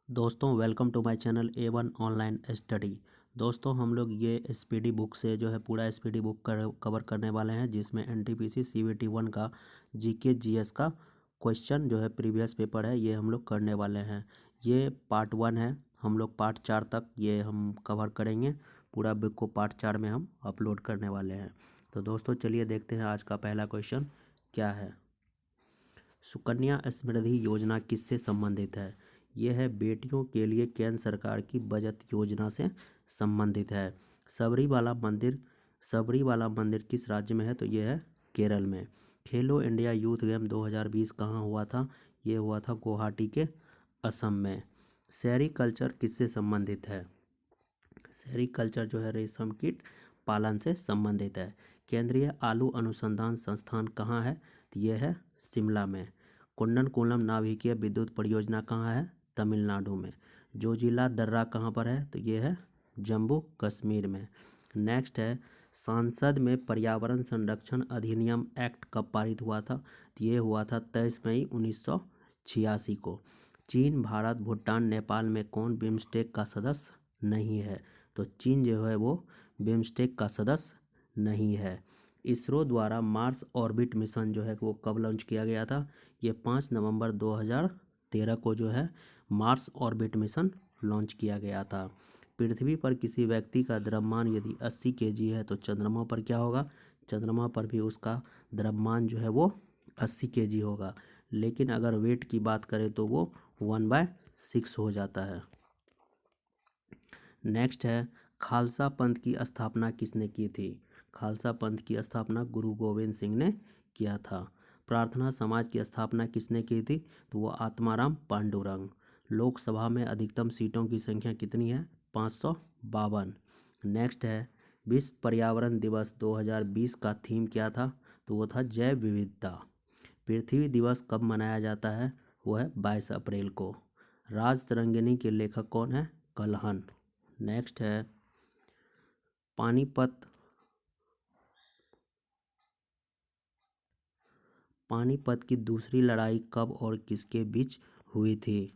दोस्तों welcome to my channel A1 online study. दोस्तों हम लोग ये एसपीडी बुक से जो है पूरा एसपीडी बुक कवर करने वाले हैं, जिसमें एनटीपीसी सीवीटी 1 का जीके जीएस का क्वेश्चन जो है प्रीवियस पेपर है, ये हम लोग करने वाले हैं। ये पार्ट 1 है, हम लोग पार्ट 4 तक ये हम कवर करेंगे। पूरा बुक को पार्ट 4 में हम अपलोड करने वाले हैं। तो दोस्तों चलिए देखते हैं आज का पहला क्वेश्चन क्या है। सुकन्या समृद्धि योजना किससे संबंधित है? यह है बेटियों के लिए केंद्र सरकार की बचत योजना से संबंधित है। सबरीवाला मंदिर किस राज्य में है? तो यह है केरल में। खेलो इंडिया यूथ गेम 2020 कहाँ हुआ था? ये हुआ था गुवाहाटी के असम में। सेरीकल्चर किससे संबंधित है? सेरीकल्चर जो है रेशम कीट पालन से संबंधित है। केंद्रीय आलू अनुसंधान संस्थान कहाँ है? तो यह है शिमला में। कुंडनकुलम नाभिकीय विद्युत परियोजना कहाँ है? तमिलनाडु में। जोजिला दर्रा कहाँ पर है? तो ये है जम्मू कश्मीर में। नेक्स्ट है संसद में पर्यावरण संरक्षण अधिनियम एक्ट कब पारित हुआ था? तो ये हुआ था 23 मई 1986 को। चीन, भारत, भूटान, नेपाल में कौन बिम्स्टेक का सदस्य नहीं है? तो चीन जो है वो बिम्स्टेक का सदस्य नहीं है। इसरो द्वारा मार्स ऑर्बिट मिशन जो है वो कब लॉन्च किया गया था? ये 5 नवंबर 2013 को जो है मार्स ऑर्बिट मिशन लॉन्च किया गया था। पृथ्वी पर किसी व्यक्ति का द्रव्यमान यदि 80 केजी है तो चंद्रमा पर क्या होगा? चंद्रमा पर भी उसका द्रव्यमान जो है वो 80 केजी होगा, लेकिन अगर वेट की बात करें तो वो 1/6 हो जाता है। नेक्स्ट है खालसा पंथ की स्थापना किसने की थी? खालसा पंथ की स्थापना गुरु गोविंद सिंह ने किया था। प्रार्थना समाज की स्थापना किसने की थी? तो वो आत्माराम पांडुरंग। लोकसभा में अधिकतम सीटों की संख्या कितनी है? 552। नेक्स्ट है विश्व पर्यावरण दिवस 2020 का थीम क्या था? तो वो था जैव विविधता। पृथ्वी दिवस कब मनाया जाता है? वो है 22 अप्रैल को। राज तरंगिणी के लेखक कौन है? कल्हण। नेक्स्ट है पानीपत की दूसरी लड़ाई कब और किसके बीच हुई थी?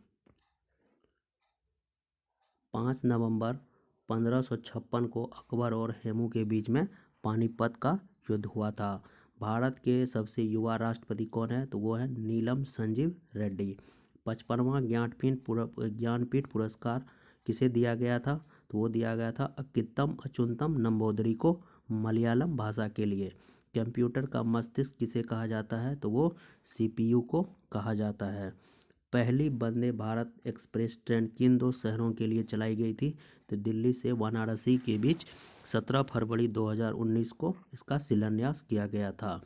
5 नवंबर 1556 को अकबर और हेमू के बीच में पानीपत का युद्ध हुआ था। भारत के सबसे युवा राष्ट्रपति कौन है? तो वो है नीलम संजीव रेड्डी। 55वां ज्ञानपीठ पुरस्कार किसे दिया गया था? तो वो दिया गया था अक्कित्तम अचुंतम नंबूदरी को मलयालम भाषा के लिए। कंप्यूटर का मस्तिष्क किसे कहा जाता है? तो वो सीपीयू को कहा जाता है। पहली वंदे भारत एक्सप्रेस ट्रेन किन दो शहरों के लिए चलाई गई थी? तो दिल्ली से वाराणसी के बीच 17 फरवरी 2019 को इसका शिलान्यास किया गया था।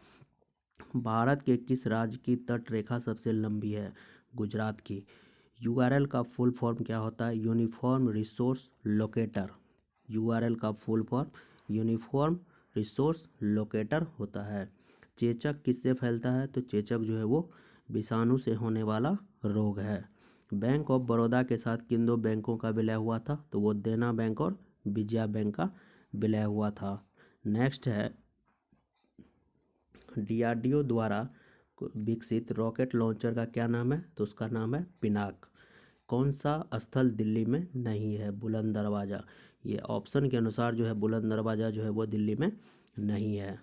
भारत के किस राज्य की तट रेखा सबसे लंबी है? गुजरात की। यूआरएल का फुल फॉर्म क्या होता है? Uniform resource locator. यूआरएल का full form uniform resource locator होता है। चेचक किससे फैलता है? तो चेचक जो है वो विषाणु से होने वाला रोग है। बैंक ऑफ बड़ौदा के साथ किन दो बैंकों का विलय हुआ था? तो वो देना बैंक और विजया बैंक का विलय हुआ था। नेक्स्ट है डीआरडीओ द्वारा विकसित रॉकेट लॉन्चर का क्या नाम है? तो उसका नाम है पिनाक। कौन सा स्थल दिल्ली में नहीं है? बुलंद दरवाज़ा। ये ऑप्शन के अनुसार जो है बुलंद दरवाज़ा जो है वो दिल्ली में नहीं है।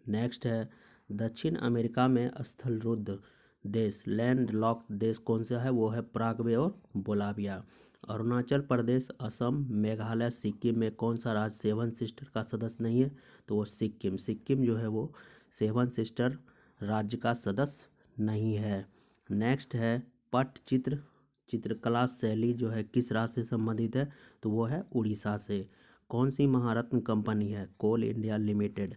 नेक्स्ट है दक्षिण अमेरिका में स्थलरुद्ध देश लैंड लॉक्ड देश कौन सा है? वो है पराग्वे और बोलाविया। अरुणाचल प्रदेश, असम, मेघालय, सिक्किम में कौन सा राज्य सेवन सिस्टर का सदस्य नहीं है? तो वो सिक्किम। सिक्किम जो है वो सेवन सिस्टर राज्य का सदस्य नहीं है। नेक्स्ट है पट्टचित्र चित्रकला शैली जो है किस राज्य से संबंधित है? तो वो है उड़ीसा से। कौन सी महारत्न कंपनी है? कोल इंडिया लिमिटेड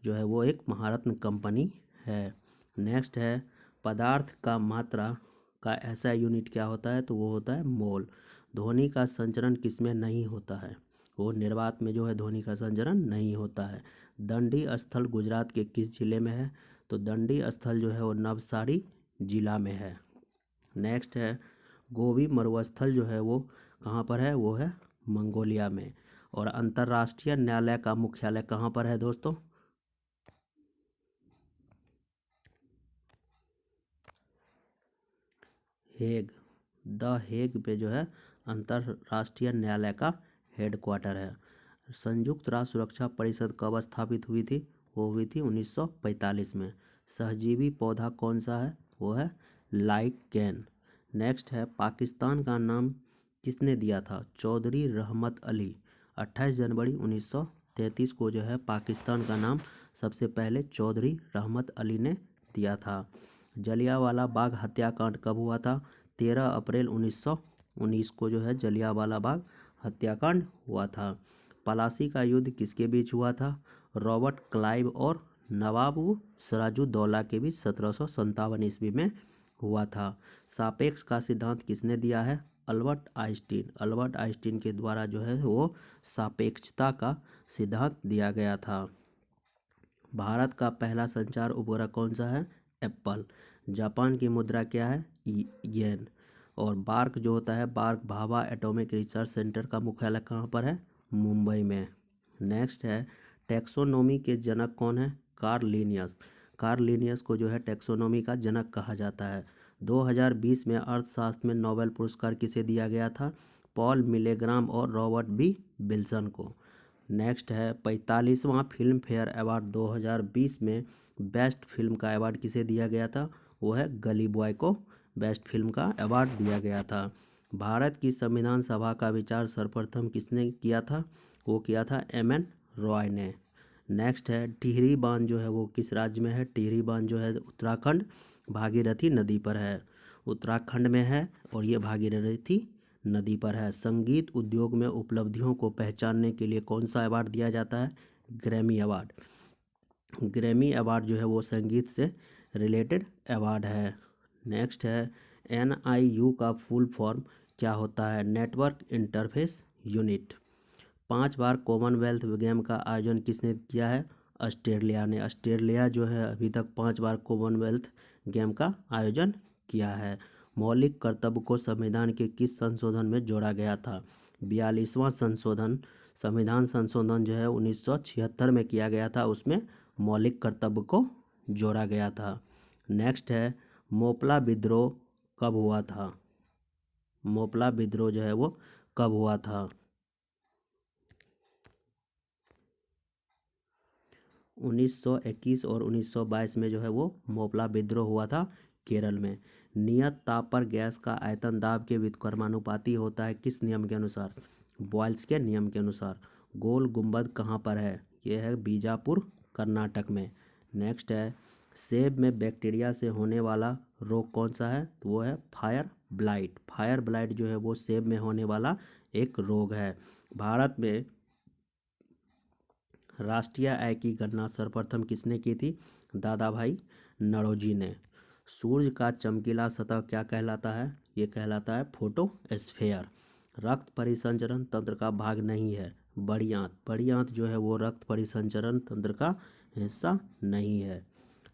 जो है वो एक महारत्न कंपनी है। नेक्स्ट है पदार्थ का मात्रा का ऐसा यूनिट क्या होता है? तो वो होता है मोल। ध्वनि का संचरण किसमें नहीं होता है? वो निर्वात में जो है ध्वनि का संचरण नहीं होता है। दंडी स्थल गुजरात के किस जिले में है? तो दंडी स्थल जो है वो नवसारी जिला में है। नेक्स्ट है गोबी मरुस्थल जो है वो कहाँ पर है? वो है मंगोलिया में। और अंतर्राष्ट्रीय न्यायालय का मुख्यालय कहाँ पर है दोस्तों? हेग। द हेग पे जो है अंतर्राष्ट्रीय न्यायालय का हेडक्वार्टर है। संयुक्त राष्ट्र सुरक्षा परिषद कब स्थापित हुई थी? वो हुई थी 1945 में। सहजीवी पौधा कौन सा है? वो है लाइकेन। नेक्स्ट है, पाकिस्तान का नाम किसने दिया था? चौधरी रहमत अली। 28 जनवरी 1933 को जो है पाकिस्तान का नाम सबसे पहले चौधरी रहमत अली ने दिया था। जलियांवाला बाग हत्याकांड कब हुआ था? 13 अप्रैल 1919 को जो है जलियांवाला बाग हत्याकांड हुआ था। पलासी का युद्ध किसके बीच हुआ था? रॉबर्ट क्लाइव और नवाब सिराजुद्दौला के बीच 1757 ईस्वी में हुआ था। सापेक्ष का सिद्धांत किसने दिया है? Albert Einstein. अल्बर्ट आइंस्टीन के द्वारा जो है वो सापेक्षता का सिद्धांत दिया गया था। भारत का पहला संचार उपग्रह कौन सा है? एप्पल। जापान की मुद्रा क्या है? येन। और बार्क जो होता है, BARC Bhabha Atomic Research Centre का मुख्यालय कहाँ पर है? मुंबई में। नेक्स्ट है, टैक्सोनॉमी के जनक कौन है? Karl Linnaeus. कार्ल लिनियस को जो है टैक्सोनॉमी का जनक कहा जाता है। 2020 में अर्थशास्त्र में नोबेल पुरस्कार किसे दिया गया था? पॉल मिलेग्राम और रॉबर्ट बी विल्सन को। नेक्स्ट है, 45वां फिल्म फेयर अवार्ड 2020 में बेस्ट फिल्म का अवार्ड किसे दिया गया था? वो है गली बॉय को बेस्ट फिल्म का अवार्ड दिया गया था। भारत की संविधान सभा का विचार सर्वप्रथम किसने किया था? वो किया था एम.एन. रॉय ने। नेक्स्ट है, टिहरी बांध जो है वो किस राज्य में है? टिहरी बांध जो है उत्तराखंड भागीरथी नदी पर है, उत्तराखंड में है और ये भागीरथी नदी पर है। संगीत उद्योग में उपलब्धियों को पहचानने के लिए कौन सा अवार्ड दिया जाता है? Grammy award. ग्रैमी अवार्ड जो है वो संगीत से रिलेटेड अवार्ड है। नेक्स्ट है, NIU का फुल फॉर्म क्या होता है? Network interface unit. 5 बार कॉमनवेल्थ गेम का आयोजन किसने किया है? ऑस्ट्रेलिया ने। ऑस्ट्रेलिया जो है अभी तक 5 बार कॉमनवेल्थ गेम का आयोजन किया है। मौलिक कर्तव्य को संविधान के किस संशोधन में जोड़ा गया था? 42वां संशोधन। संविधान संशोधन जो है 1976 में किया गया था, उसमें मौलिक कर्तव्य को जोड़ा गया था। नेक्स्ट है, मोपला विद्रोह कब हुआ था? मोपला विद्रोह जो है वो कब हुआ था? 1921 और 1922 में जो है वो मोपला विद्रोह हुआ था केरल में। नियत ताप पर गैस का आयतन दाब के व्युत्क्रमानुपाती होता है किस नियम के अनुसार? बॉयल्स के नियम के अनुसार। गोल गुंबद कहाँ पर है? यह है बीजापुर कर्नाटक में। नेक्स्ट है, सेब में बैक्टीरिया से होने वाला रोग कौन सा है? तो वो है फायर ब्लाइट। फायर ब्लाइट जो है वो सेब में होने वाला एक रोग है। भारत में राष्ट्रीय आय की गणना सर्वप्रथम किसने की थी? दादा भाई नौरोजी ने। सूर्य का चमकीला सतह क्या कहलाता है? ये कहलाता है फोटोस्फेयर। रक्त परिसंचरण तंत्र का भाग नहीं है बड़ी आंत। बड़ी आंत जो है वो रक्त परिसंचरण तंत्र का हिस्सा नहीं है।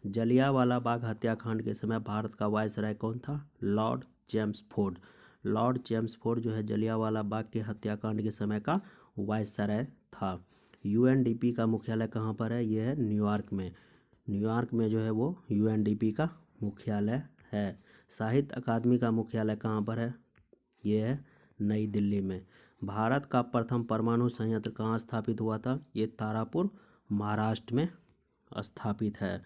जलियांवाला बाग हत्याकांड के समय भारत का वायसराय कौन था? Lord Chelmsford. लॉर्ड चेम्सफोर्ड जो है जलियांवाला बाग के हत्याकांड के समय का वायसराय था। UNDP का मुख्यालय कहाँ पर है? ये है न्यूयॉर्क में। न्यूयॉर्क में जो है वो UNDP का मुख्यालय है। साहित्य अकादमी का मुख्यालय कहाँ पर है? ये है नई दिल्ली में। भारत का प्रथम परमाणु संयंत्र कहाँ स्थापित हुआ था? ये तारापुर महाराष्ट्र में स्थापित है।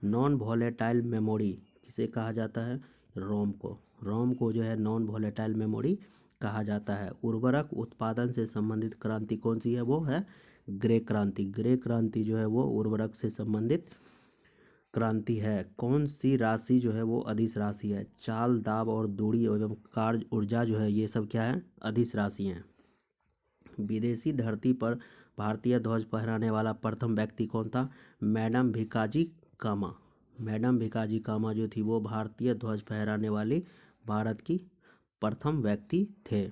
नॉन वोलेटाइल मेमोरी किसे कहा जाता है? रोम को। रोम को जो है नॉन वोलेटाइल मेमोरी कहा जाता है। उर्वरक उत्पादन से संबंधित क्रांति कौन सी है? वो है ग्रे क्रांति। ग्रे क्रांति जो है वो उर्वरक से संबंधित क्रांति है। कौन सी राशि जो है वो अदिश राशि है? चाल, दाब और दूरी एवं कार्य ऊर्जा जो है ये सब क्या है? अदिश राशि हैं। विदेशी धरती पर भारतीय ध्वज फहराने वाला प्रथम व्यक्ति कौन था? मैडम भिकाजी कामा। मैडम भिकाजी कामा जो थी वो भारतीय ध्वज फहराने वाली भारत की प्रथम व्यक्ति थे।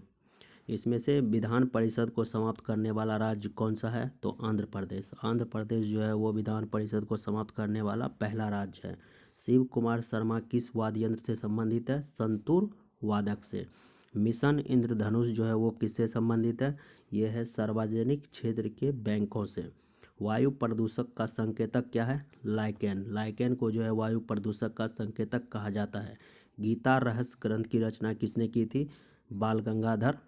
इसमें से विधान परिषद को समाप्त करने वाला राज्य कौन सा है? तो आंध्र प्रदेश। आंध्र प्रदेश जो है वो विधान परिषद को समाप्त करने वाला पहला राज्य है। शिव कुमार शर्मा किस वाद्य यंत्र से संबंधित है? संतूर वादक से। मिशन इंद्रधनुष जो है वो किससे संबंधित है? यह है सार्वजनिक क्षेत्र के बैंकों से। वायु प्रदूषक का संकेतक क्या है? लाइकेन। लाइकेन को जो है वायु प्रदूषक का संकेतक कहा जाता है। गीता रहस्य ग्रंथ की रचना किसने की थी? बाल गंगाधर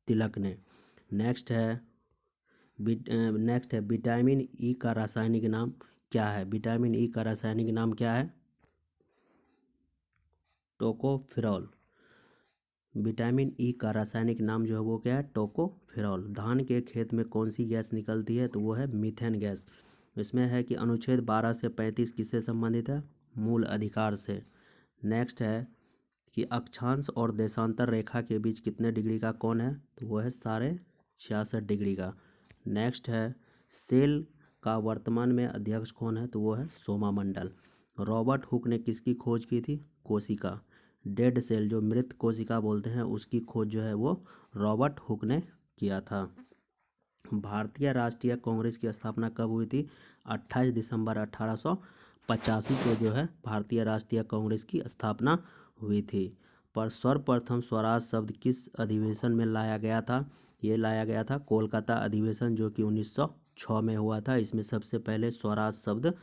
तिलक ने। नेक्स्ट है विटामिन ई का रासायनिक नाम क्या है? विटामिन ई का रासायनिक नाम क्या है? टोकोफेरॉल। विटामिन ई का रासायनिक नाम जो है वो क्या है? टोकोफेरॉल। धान के खेत में कौन सी गैस निकलती है? तो वो है मीथेन गैस। इसमें है कि अनुच्छेद 12 से 35 किससे संबंधित है? मूल अधिकार से। नेक्स्ट है कि अक्षांश और देशांतर रेखा के बीच कितने डिग्री का कोण है? तो वो है 66.5 डिग्री का। नेक्स्ट है सेल का वर्तमान में अध्यक्ष कौन है? तो वो है सोमा मंडल। रॉबर्ट हुक ने किसकी खोज की थी? कोशिका। डेड सेल जो मृत कोशिका बोलते हैं उसकी खोज जो है वो रॉबर्ट हुक ने किया था। भारतीय राष्ट्रीय कांग्रेस की स्थापना कब हुई थी? 28 दिसंबर 1885 को जो है भारतीय राष्ट्रीय कांग्रेस की स्थापना हुई थी। पर सर्वप्रथम स्वराज शब्द किस अधिवेशन में लाया गया था? ये लाया गया था कोलकाता अधिवेशन जो कि 1906 में हुआ था। इसमें सबसे पहले स्वराज शब्द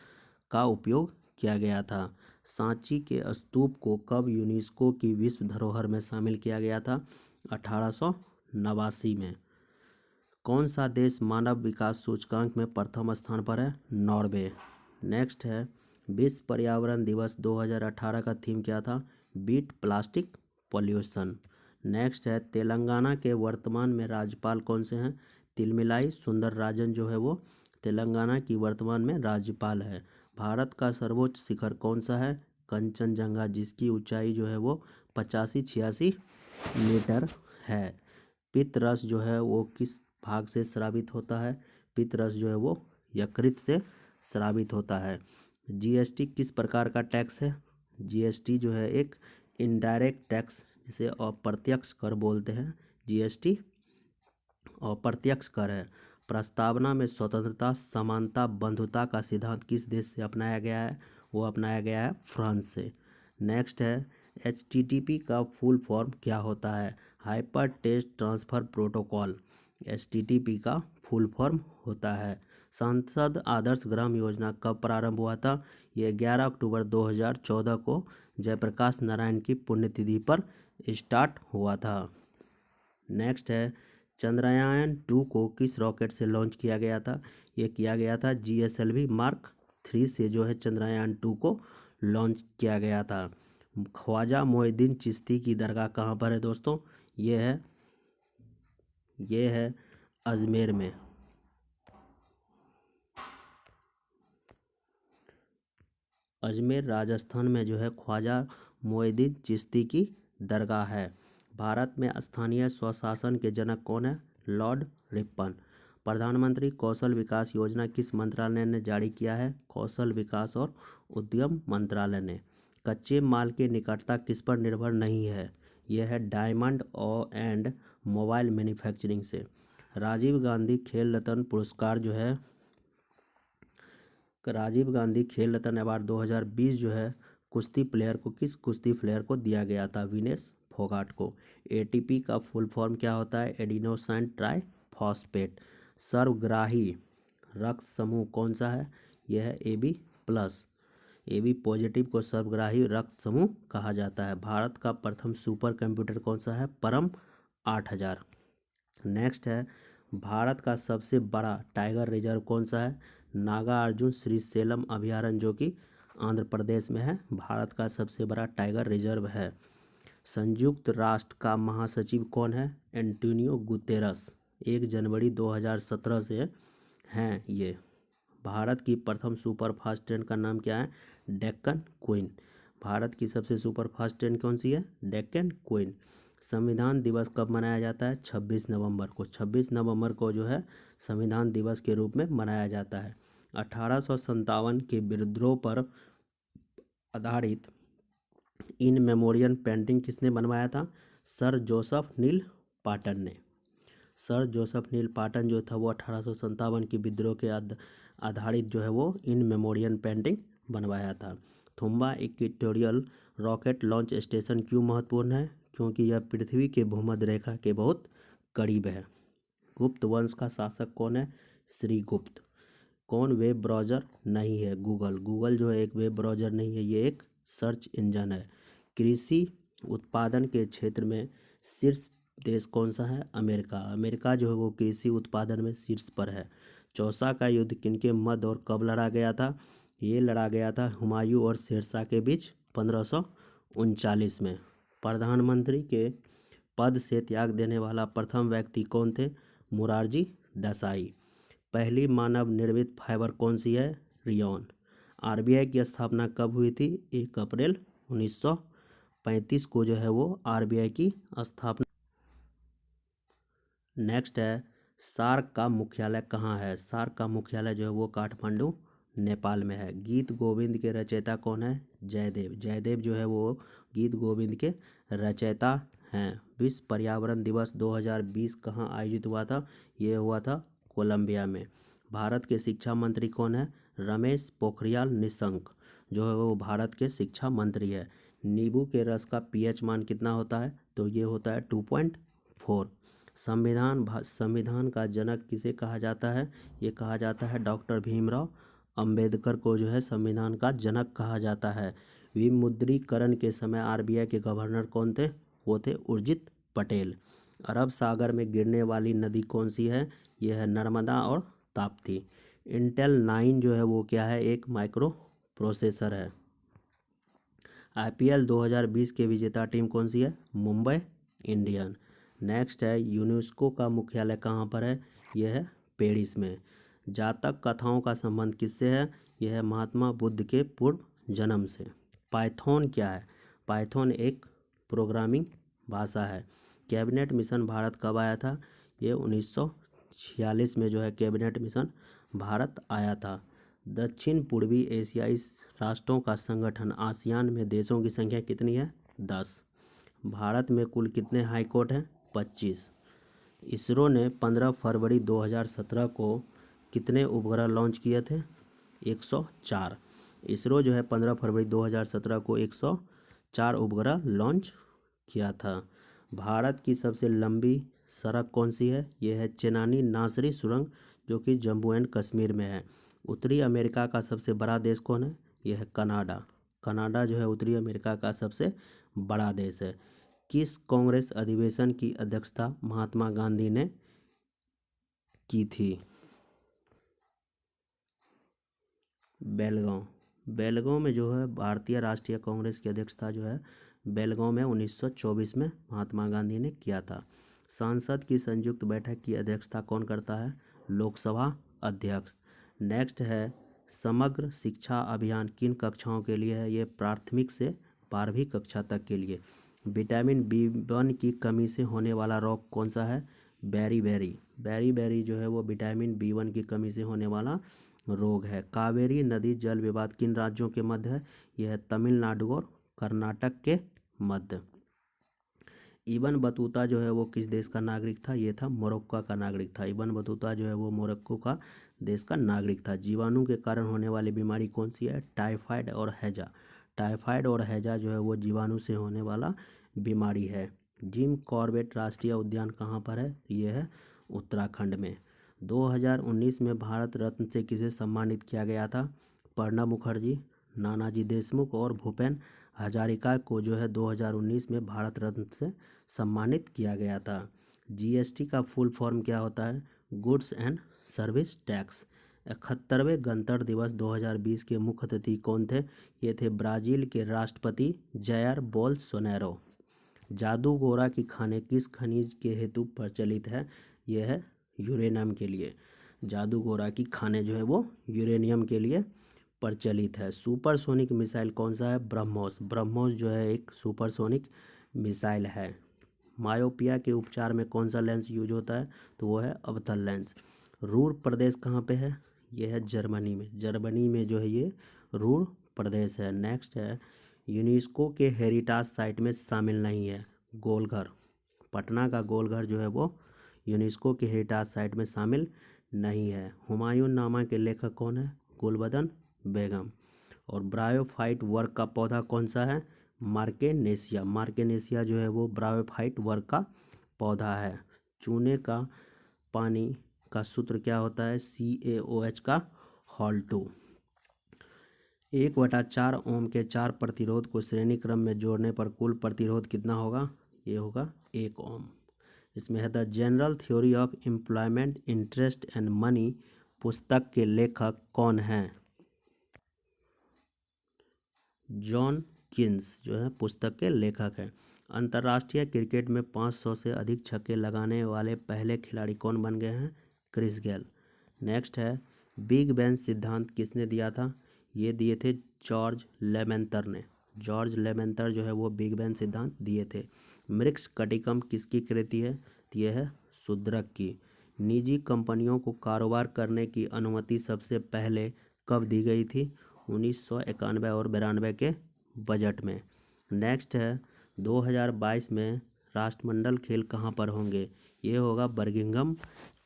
का उपयोग किया गया था। सांची के स्तूप को कब यूनेस्को की विश्व धरोहर में शामिल किया गया था? 1889 में। कौन सा देश मानव विकास सूचकांक में प्रथम स्थान पर है? नॉर्वे। नेक्स्ट है विश्व पर्यावरण दिवस 2018 का थीम क्या था? Beat plastic pollution. नेक्स्ट है तेलंगाना के वर्तमान में राज्यपाल कौन से हैं? तिलमिलाई सुंदरराजन जो है वो तेलंगाना की वर्तमान में राज्यपाल है। भारत का सर्वोच्च शिखर कौन सा है? कंचनजंगा, जिसकी ऊंचाई जो है वो 85-86 मीटर है। पित्तरस जो है वो किस भाग से स्रावित होता है? पित्तरस जो है वो यकृत से स्रावित होता है। जीएसटी किस प्रकार का टैक्स है? जीएसटी जो है एक इनडायरेक्ट टैक्स जिसे अप्रत्यक्ष कर बोलते हैं। जीएसटी अप्रत्यक्ष कर है। प्रस्तावना में स्वतंत्रता, समानता, बंधुता का सिद्धांत किस देश से अपनाया गया है? वो अपनाया गया है फ्रांस से। नेक्स्ट है HTTP का फुल फॉर्म क्या होता है? Hyper text transfer protocol HTTP का फुल फॉर्म होता है। सांसद आदर्श ग्राम योजना कब प्रारंभ हुआ था? ये 11 अक्टूबर 2014 को जयप्रकाश नारायण की पुण्यतिथि पर स्टार्ट हुआ था। नेक्स्ट है चंद्रयान 2 को किस रॉकेट से लॉन्च किया गया था? ये किया गया था GSLV Mark 3 से जो है चंद्रयान 2 को लॉन्च किया गया था। ख्वाजा मोइनुद्दीन चिश्ती की दरगाह कहाँ पर है दोस्तों? ये है अजमेर में। अजमेर राजस्थान में जो है ख्वाजा मोइनुद्दीन चिश्ती की दरगाह है। भारत में स्थानीय स्वशासन के जनक कौन है? Lord Ripon. प्रधानमंत्री कौशल विकास योजना किस मंत्रालय ने जारी किया है? कौशल विकास और उद्यम मंत्रालय ने। कच्चे माल की निकटता किस पर निर्भर नहीं है? यह है डायमंड एंड मोबाइल मैन्युफैक्चरिंग से। राजीव गांधी खेल रत्न पुरस्कार जो है राजीव गांधी खेल रत्न अवार्ड 2020 जो है किस कुश्ती प्लेयर को दिया गया था? विनेश फोगाट को। ATP का फुल फॉर्म क्या होता है? Adenosine triphosphate. सर्वग्राही रक्त समूह कौन सा है? यह है AB प्लस। AB पॉजिटिव को सर्वग्राही रक्त समूह कहा जाता है। भारत का प्रथम सुपर कंप्यूटर कौन सा है? परम 8000। नेक्स्ट है भारत का सबसे बड़ा टाइगर रिजर्व कौन सा है? नागार्जुन श्रीशैलम अभयारण्य जो कि आंध्र प्रदेश में है, भारत का सबसे बड़ा टाइगर रिजर्व है। संयुक्त राष्ट्र का महासचिव कौन है? Antonio Guterres. 1 जनवरी 2017 से हैं ये। भारत की प्रथम सुपरफास्ट ट्रेन का नाम क्या है? डेक्कन क्वीन। भारत की सबसे सुपरफास्ट ट्रेन कौन सी है? डेक्कन क्वीन। संविधान दिवस कब मनाया जाता है? 26 नवंबर को। 26 नवंबर को जो है संविधान दिवस के रूप में मनाया जाता है। 1857 के विद्रोह पर आधारित इन मेमोरियल पेंटिंग किसने बनवाया था? सर जोसेफ नील पाटन ने। सर जोसेफ नील पाटन जो था वो 1857 की विद्रोह के आधारित जो है वो इन मेमोरियल पेंटिंग बनवाया था। Thumba equatorial rocket launch station क्यों महत्वपूर्ण है? क्योंकि यह पृथ्वी के भूमध्य रेखा के बहुत करीब है। गुप्त वंश का शासक कौन है? श्रीगुप्त। कौन वेब ब्राउज़र नहीं है? गूगल। गूगल जो है एक वेब ब्राउज़र नहीं है, ये एक सर्च इंजन है। कृषि उत्पादन के क्षेत्र में शीर्ष देश कौन सा है? अमेरिका। अमेरिका जो है वो कृषि उत्पादन में शीर्ष पर है। चौसा का युद्ध किनके मध्य और कब लड़ा गया था? ये लड़ा गया था हुमायूं और शेरशाह के बीच 1539 में। प्रधानमंत्री के पद से त्याग देने वाला प्रथम व्यक्ति कौन थे? मोरारजी देसाई। पहली मानव निर्मित फाइबर कौन सी है? रियोन। आरबीआई की स्थापना कब हुई थी? 1 अप्रैल 1935 को जो है वो आरबीआई की स्थापना। नेक्स्ट है, सार्क का मुख्यालय कहाँ है? सार्क का मुख्यालय जो है वो काठमांडू नेपाल में है। गीत गोविंद के रचयिता कौन है? जयदेव। जयदेव जो है वो गीत गोविंद के रचयिता हैं। विश्व पर्यावरण दिवस 2020 कहाँ आयोजित हुआ था? ये हुआ था कोलंबिया में। भारत के शिक्षा मंत्री कौन है? रमेश पोखरियाल निशंक जो है वो भारत के शिक्षा मंत्री है। नींबू के रस का पीएच मान कितना होता है? तो ये होता है 2.4। संविधान का जनक किसे कहा जाता है? ये कहा जाता है डॉक्टर भीमराव अंबेडकर को जो है संविधान का जनक कहा जाता है। विमुद्रीकरण के समय आरबीआई के गवर्नर कौन थे? वो थे उर्जित पटेल। अरब सागर में गिरने वाली नदी कौन सी है? यह है नर्मदा और ताप्ती। इंटेल 9 जो है वो क्या है? एक माइक्रो प्रोसेसर है। आईपीएल 2020 के विजेता टीम कौन सी है? मुंबई इंडियन। नेक्स्ट है, यूनेस्को का मुख्यालय कहाँ पर है? यह है पेरिस में। जातक कथाओं का संबंध किससे है? यह है महात्मा बुद्ध के पूर्व जन्म से। पाइथन क्या है? पाइथन एक प्रोग्रामिंग भाषा है। कैबिनेट मिशन भारत कब आया था? ये 1946 में जो है कैबिनेट मिशन भारत आया था। दक्षिण पूर्वी एशियाई राष्ट्रों का संगठन आसियान में देशों की संख्या कितनी है? 10। भारत में कुल कितने हाई कोर्ट हैं? 25। इसरो ने 15 फरवरी 2017 को कितने उपग्रह लॉन्च किए थे? 104। इसरो जो है 15 फरवरी 2017 को 104 उपग्रह लॉन्च किया था। भारत की सबसे लंबी सड़क कौन सी है? यह है चेनानी नासरी सुरंग जो कि जम्मू एंड कश्मीर में है। उत्तरी अमेरिका का सबसे बड़ा देश कौन है? यह है कनाडा। कनाडा जो है उत्तरी अमेरिका का सबसे बड़ा देश है। किस कांग्रेस अधिवेशन की अध्यक्षता महात्मा गांधी ने की थी? बेलगांव। बेलगांव में जो है भारतीय राष्ट्रीय कांग्रेस की अध्यक्षता जो है बेलगांव में 1924 में महात्मा गांधी ने किया था। संसद की संयुक्त बैठक की अध्यक्षता कौन करता है? लोकसभा अध्यक्ष। नेक्स्ट है, समग्र शिक्षा अभियान किन कक्षाओं के लिए है? ये प्राथमिक से 12वीं कक्षा तक के लिए। विटामिन B1 की कमी से होने वाला रोग कौन सा है? बेरी बेरी जो है वो विटामिन B1 की कमी से होने वाला रोग है। कावेरी नदी जल विवाद किन राज्यों के मध्य है? यह है तमिलनाडु और कर्नाटक के मध्य। इब्न बतूता जो है वो किस देश का नागरिक था? ये था मोरक्को का नागरिक था। इब्न बतूता जो है वो मोरक्को का देश का नागरिक था। जीवाणु के कारण होने वाली बीमारी कौन सी है? टाइफाइड और हैजा। टाइफाइड और हैजा जो है वो जीवाणु से होने वाला बीमारी है। जिम कॉर्बेट राष्ट्रीय उद्यान कहाँ पर है? ये है उत्तराखंड में। 2019 में भारत रत्न से किसे सम्मानित किया गया था? प्रणब मुखर्जी, नानाजी देशमुख और भूपेन हजारिका को जो है 2019 में भारत रत्न से सम्मानित किया गया था। जीएसटी का फुल फॉर्म क्या होता है? Goods and service tax. 71वें गणतंत्र दिवस 2020 के मुख्य अतिथि कौन थे? ये थे ब्राज़ील के राष्ट्रपति जायर बोल्सोनारो। जादूगोरा की खाने किस खनिज के हेतु प्रचलित है? यह है यूरेनियम के लिए। जादूगोरा की खाने जो है वो यूरेनियम के लिए प्रचलित है। सुपरसोनिक मिसाइल कौन सा है? ब्रह्मोस। ब्रह्मोस जो है एक सुपरसोनिक मिसाइल है। मायोपिया के उपचार में कौन सा लेंस यूज होता है? तो वो है अवतल लेंस। रूर प्रदेश कहाँ पे है? ये है जर्मनी में। जर्मनी में जो है ये रूर प्रदेश है। नेक्स्ट है, यूनेस्को के हेरिटेज साइट में शामिल नहीं है गोलघर। पटना का गोलघर जो है वो यूनेस्को के हेरिटेज साइट में शामिल नहीं है। हुमायूं नामा के लेखक कौन है? गुलबदन बेगम। और ब्रायोफाइट वर्ग का पौधा कौन सा है? मार्केनेसिया। मार्केनेसिया जो है वो ब्रायोफाइट वर्ग का पौधा है। चूने का पानी का सूत्र क्या होता है? CaOH का हॉल 2। 1/4 ओम के 4 प्रतिरोध को श्रेणी क्रम में जोड़ने पर कुल प्रतिरोध कितना होगा? ये होगा 1 ओम। इसमें है the general theory of employment interest and money पुस्तक के लेखक कौन हैं? जॉन किन्स जो है पुस्तक के लेखक हैं। अंतर्राष्ट्रीय क्रिकेट में 500 से अधिक छक्के लगाने वाले पहले खिलाड़ी कौन बन गए हैं? Chris Gayle. नेक्स्ट है बिग बैंग सिद्धांत किसने दिया था? ये दिए थे जॉर्ज लेमेंतर ने। जॉर्ज लेमेंतर जो है वो बिग बैंग सिद्धांत दिए थे। मृक्ष कटिकम किसकी कृति है? तो यह है शूद्रक की। निजी कंपनियों को कारोबार करने की अनुमति सबसे पहले कब दी गई थी? 1991 और 92 के बजट में। नेक्स्ट है 2022 में राष्ट्रमंडल खेल कहाँ पर होंगे? ये होगा बर्मिंघम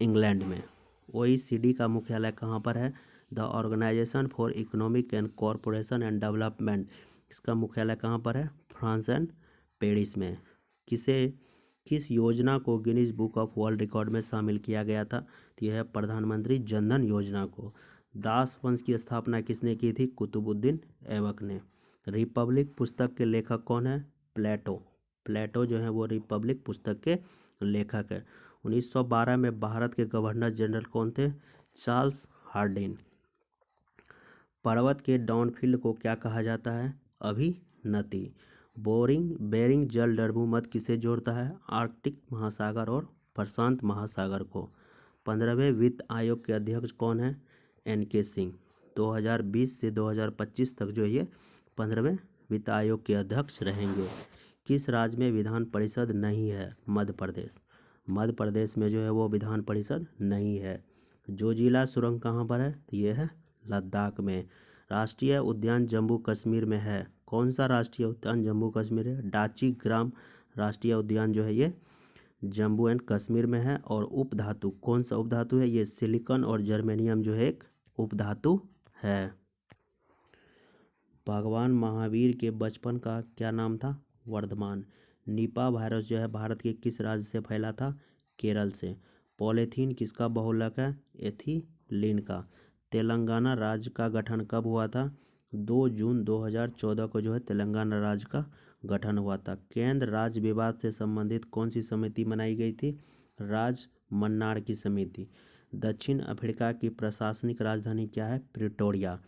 इंग्लैंड में। OECD का मुख्यालय कहाँ पर है? The Organisation for Economic and Corporation and Development. इसका मुख्यालय कहाँ पर है? फ्रांस एंड पेरिस में। किस योजना को Guinness book of world record में शामिल किया गया था? तो यह है प्रधानमंत्री जनधन योजना को। दास वंश की स्थापना किसने की थी? कुतुबुद्दीन ऐबक ने। रिपब्लिक पुस्तक के लेखक कौन है? प्लेटो। प्लेटो जो है वो रिपब्लिक पुस्तक के लेखक है। 1912 में भारत के गवर्नर जनरल कौन थे? Charles Hardinge. पर्वत के डाउनफील्ड को क्या कहा जाता है? अभिनति। बेरिंग जल मध्य किसे जोड़ता है? आर्कटिक महासागर और प्रशांत महासागर को। 15वें वित्त आयोग के अध्यक्ष कौन है? NK सिंह। 2020 से 2025 तक जो ये 15वें वित्त आयोग के अध्यक्ष रहेंगे। किस राज्य में विधान परिषद नहीं है? मध्य प्रदेश। मध्य प्रदेश में जो है वो विधान परिषद नहीं है। जोजिला सुरंग कहाँ पर है? ये है लद्दाख में। राष्ट्रीय उद्यान जम्मू कश्मीर में है। कौन सा राष्ट्रीय उद्यान जम्मू कश्मीर है? डाची ग्राम राष्ट्रीय उद्यान जो है ये जम्मू एंड कश्मीर में है। और उपधातु कौन सा उपधातु है? ये सिलिकॉन और जर्मेनियम जो है एक उपधातु है। भगवान महावीर के बचपन का क्या नाम था? वर्धमान। निपा वायरस जो है भारत के किस राज्य से फैला था? केरल से। पॉलीथीन किसका बहुलक है? एथिलीन का। तेलंगाना राज्य का गठन कब हुआ था? 2 जून 2014 को जो है तेलंगाना राज्य का गठन हुआ था। केंद्र राज्य विवाद से संबंधित कौन सी समिति बनाई गई थी? राज मन्नार की समिति। दक्षिण अफ्रीका की प्रशासनिक राजधानी क्या है? प्रिटोरिया।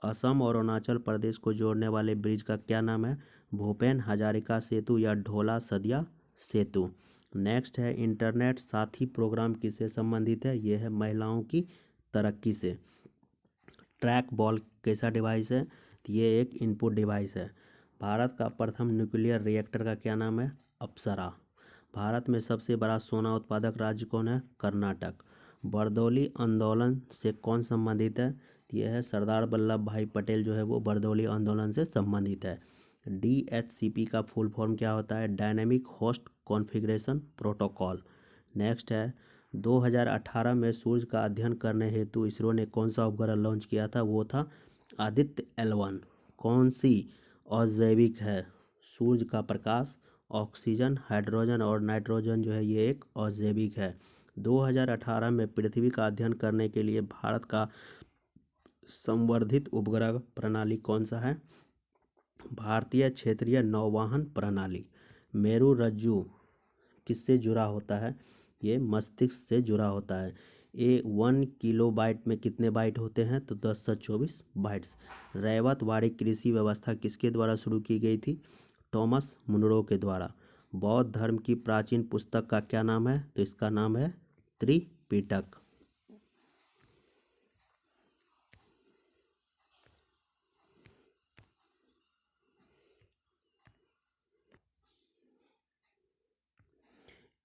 असम और अरुणाचल प्रदेश को जोड़ने वाले ब्रिज का क्या नाम है? भूपेन हजारिका सेतु या ढोला सदिया सेतु। नेक्स्ट है इंटरनेट साथी प्रोग्राम किससे संबंधित है? यह है महिलाओं की तरक्की से। ट्रैक बॉल कैसा डिवाइस है? तो ये एक इनपुट डिवाइस है। भारत का प्रथम न्यूक्लियर रिएक्टर का क्या नाम है? अप्सरा। भारत में सबसे बड़ा सोना उत्पादक राज्य कौन है? कर्नाटक। बरदौली आंदोलन से कौन संबंधित है? यह है सरदार वल्लभ भाई पटेल जो है वो बरदौली आंदोलन से संबंधित है। DHCP का फुल फॉर्म क्या होता है? Dynamic host configuration protocol. Next है 2018 में सूर्य का अध्ययन करने हेतु इसरो ने कौन सा उपग्रह लॉन्च किया था? वो था आदित्य L1। कौन सी अजैविक है? सूर्य का प्रकाश, ऑक्सीजन, हाइड्रोजन और नाइट्रोजन जो है ये एक अजैविक है। 2018 में पृथ्वी का अध्ययन करने के लिए भारत का संवर्धित उपग्रह प्रणाली कौन सा है? भारतीय क्षेत्रीय नौवहन प्रणाली। मेरू रज्जु किससे जुड़ा होता है? ये मस्तिष्क से जुड़ा होता है। 1 किलोबाइट में कितने बाइट होते हैं? तो 10 से 24 बाइट्स। रैवत वाड़ी कृषि व्यवस्था किसके द्वारा शुरू की गई थी? टॉमस मुनरो के द्वारा। बौद्ध धर्म की प्राचीन पुस्तक का क्या नाम है? तो इसका नाम है त्रिपिटक।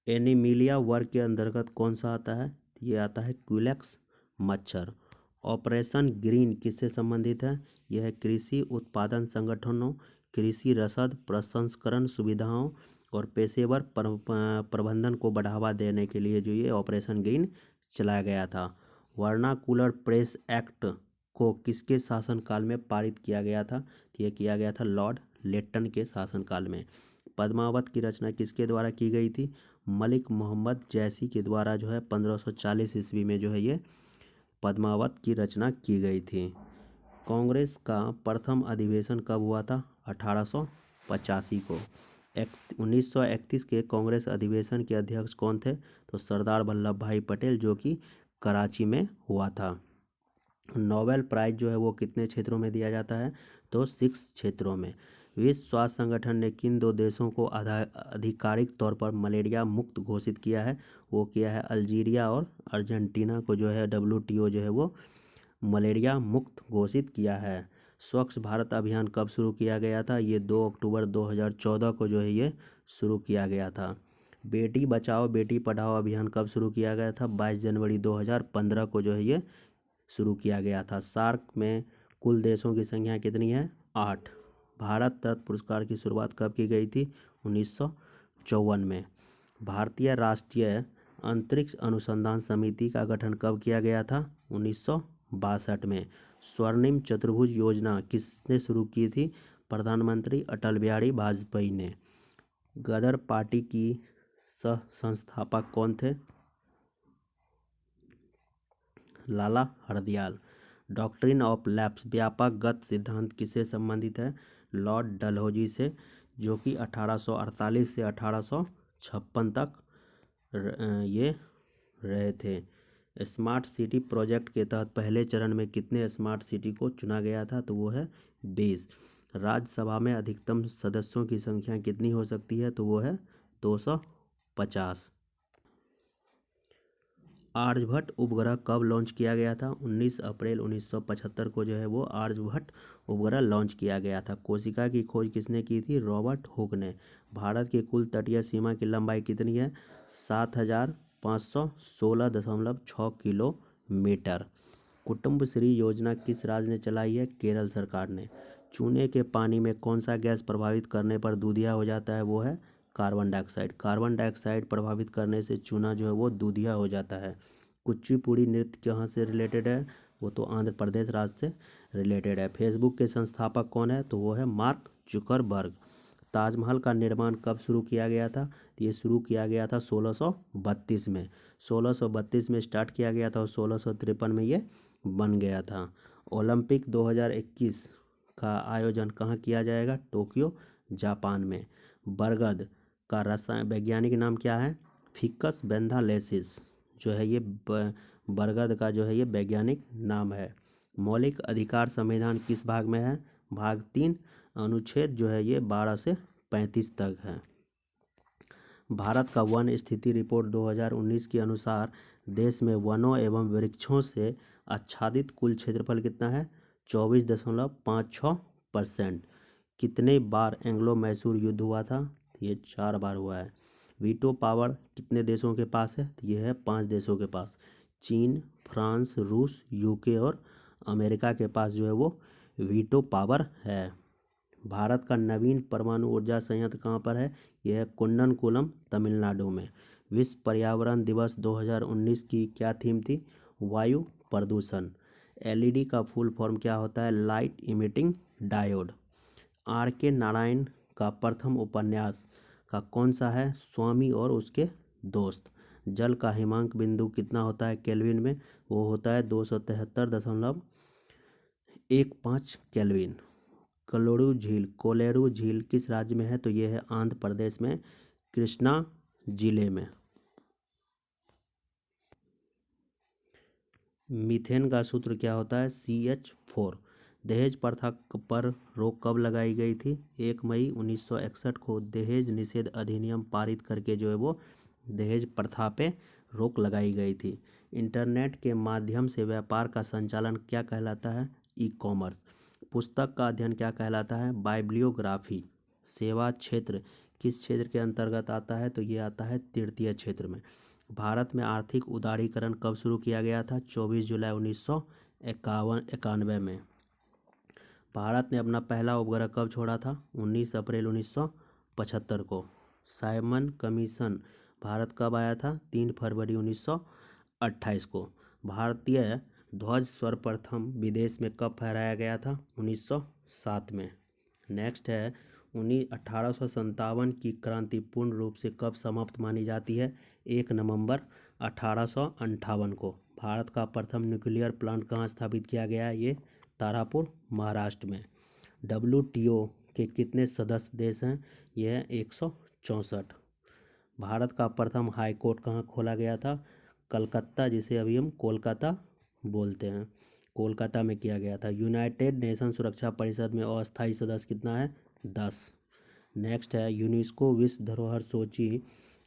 एनीमिलिया वर्ग के अंतर्गत कौन सा आता है? ये आता है क्यूलेक्स मच्छर। ऑपरेशन ग्रीन किससे संबंधित है? यह है कृषि उत्पादन संगठनों, कृषि रसद प्रसंस्करण सुविधाओं और पेशेवर प्रबंधन को बढ़ावा देने के लिए जो ये ऑपरेशन ग्रीन चलाया गया था। वर्नाकुलर प्रेस एक्ट को किसके शासनकाल में पारित किया गया था? यह किया गया था लॉर्ड लेटन के शासनकाल में। पद्मावत की रचना किसके द्वारा की गई थी? मलिक मोहम्मद जैसी के द्वारा जो है 1540 ईस्वी में जो है ये पद्मावत की रचना की गई थी। कांग्रेस का प्रथम अधिवेशन कब हुआ था? 1885 को। 1931 के कांग्रेस अधिवेशन के अध्यक्ष कौन थे? तो सरदार वल्लभ भाई पटेल, जो कि कराची में हुआ था। नोबेल प्राइज जो है वो कितने क्षेत्रों में दिया जाता है? तो 6 क्षेत्रों में। विश्व स्वास्थ्य संगठन ने किन 2 देशों को आधिकारिक तौर पर मलेरिया मुक्त घोषित किया है? वो किया है अल्जीरिया और अर्जेंटीना को जो है WTO जो है वो मलेरिया मुक्त घोषित किया है। स्वच्छ भारत अभियान कब शुरू किया गया था? ये 2 अक्टूबर 2014 को जो है ये शुरू किया गया था। बेटी बचाओ बेटी पढ़ाओ अभियान कब शुरू किया गया था? 22 जनवरी 2015 को जो है ये शुरू किया गया था। सार्क में कुल देशों की संख्या कितनी है? 8। भारत रत्न पुरस्कार की शुरुआत कब की गई थी? 1954 में। भारतीय राष्ट्रीय अंतरिक्ष अनुसंधान समिति का गठन कब किया गया था? 1962 में। स्वर्णिम चतुर्भुज योजना किसने शुरू की थी? प्रधानमंत्री अटल बिहारी वाजपेयी ने। गदर पार्टी की सह संस्थापक कौन थे? लाला हरदयाल। डॉक्ट्रिन ऑफ लैप्स व्यापकगत सिद्धांत किससे संबंधित है? लॉर्ड डलहौजी से, जो कि 1848 से 1856 तक ये रहे थे। स्मार्ट सिटी प्रोजेक्ट के तहत पहले चरण में कितने स्मार्ट सिटी को चुना गया था? तो वो है 20। राज्यसभा में अधिकतम सदस्यों की संख्या कितनी हो सकती है? तो वो है 250। आर्यभट्ट उपग्रह कब लॉन्च किया गया था? 19 अप्रैल 1975 को जो है वो आर्यभट्ट उपग्रह लॉन्च किया गया था। कोशिका की खोज किसने की थी? रॉबर्ट हुक ने। भारत की कुल तटीय सीमा की लंबाई कितनी है? 7516.6 किलोमीटर। कुटुंबश्री योजना किस राज्य ने चलाई है? केरल सरकार ने। चूने के पानी में कौन सा गैस प्रभावित करने पर दूधिया हो जाता है? वो है कार्बन डाइऑक्साइड। कार्बन डाइऑक्साइड प्रभावित करने से चूना जो है वो दूधिया हो जाता है। कुचिपुड़ी नृत्य कहाँ से रिलेटेड है? वो तो आंध्र प्रदेश राज्य से रिलेटेड है। फेसबुक के संस्थापक कौन है? तो वो है मार्क जुकरबर्ग। ताजमहल का निर्माण कब शुरू किया गया था? तो ये शुरू किया गया था 1632 में। 1632 में स्टार्ट किया गया था और 1653 में ये बन गया था। ओलंपिक 2021 का आयोजन कहाँ किया जाएगा? टोक्यो, जापान में। बरगद का रसायन वैज्ञानिक नाम क्या है? फिकस बेंथालेसिस जो है ये बरगद का जो है ये वैज्ञानिक नाम है। मौलिक अधिकार संविधान किस भाग में है? भाग 3। अनुच्छेद जो है ये 12 से 35 तक है। भारत का वन स्थिति रिपोर्ट 2019 के अनुसार देश में वनों एवं वृक्षों से आच्छादित कुल क्षेत्रफल कितना है? 24.56%। कितने बार एंग्लो मैसूर युद्ध हुआ था? ये 4 बार हुआ है। वीटो पावर कितने देशों के पास है? ये है 5 देशों के पास। चीन, फ्रांस, रूस, यूके और अमेरिका के पास जो है वो वीटो पावर है। भारत का नवीन परमाणु ऊर्जा संयंत्र कहाँ पर है? यह है कुंडनकुलम, तमिलनाडु में। विश्व पर्यावरण दिवस 2019 की क्या थीम थी? वायु प्रदूषण। एलईडी का फुल फॉर्म क्या होता है? Light emitting diode. R.K. Narayan का प्रथम उपन्यास का कौन सा है? स्वामी और उसके दोस्त। जल का हिमांक बिंदु कितना होता है केल्विन में? वो होता है 273.15 केल्विन। कोलेरू झील किस राज्य में है? तो ये है आंध्र प्रदेश में, कृष्णा जिले में। मीथेन का सूत्र क्या होता है? CH4। दहेज प्रथा पर रोक कब लगाई गई थी? 1 मई 1961 को दहेज निषेध अधिनियम पारित करके जो है वो दहेज प्रथा पे रोक लगाई गई थी। इंटरनेट के माध्यम से व्यापार का संचालन क्या कहलाता है? ई-कॉमर्स। पुस्तक का अध्ययन क्या कहलाता है? बाइब्लियोग्राफी। सेवा क्षेत्र किस क्षेत्र के अंतर्गत आता है? तो ये आता है तृतीय क्षेत्र में। भारत में आर्थिक उदारीकरण कब शुरू किया गया था? 24 जुलाई 1991 में। भारत ने अपना पहला उपग्रह कब छोड़ा था? 19 अप्रैल 1975 को। साइमन कमीशन भारत कब आया था? 3 फरवरी 1928 को। भारतीय ध्वज सर्वप्रथम विदेश में कब फहराया गया था? 1907 में। नेक्स्ट है 1857 की क्रांति पूर्ण रूप से कब समाप्त मानी जाती है? 1 नवंबर 1858 को। भारत का प्रथम न्यूक्लियर प्लांट कहाँ स्थापित किया गया है? ये तारापुर महाराष्ट्र में। WTO के कितने सदस्य देश हैं? ये है 164। भारत का प्रथम हाई कोर्ट कहाँ खोला गया था? कलकत्ता, जिसे अभी हम कोलकाता बोलते हैं, कोलकाता में किया गया था। यूनाइटेड नेशन सुरक्षा परिषद में अस्थायी सदस्य कितना है? 10। नेक्स्ट है यूनेस्को विश्व धरोहर सूची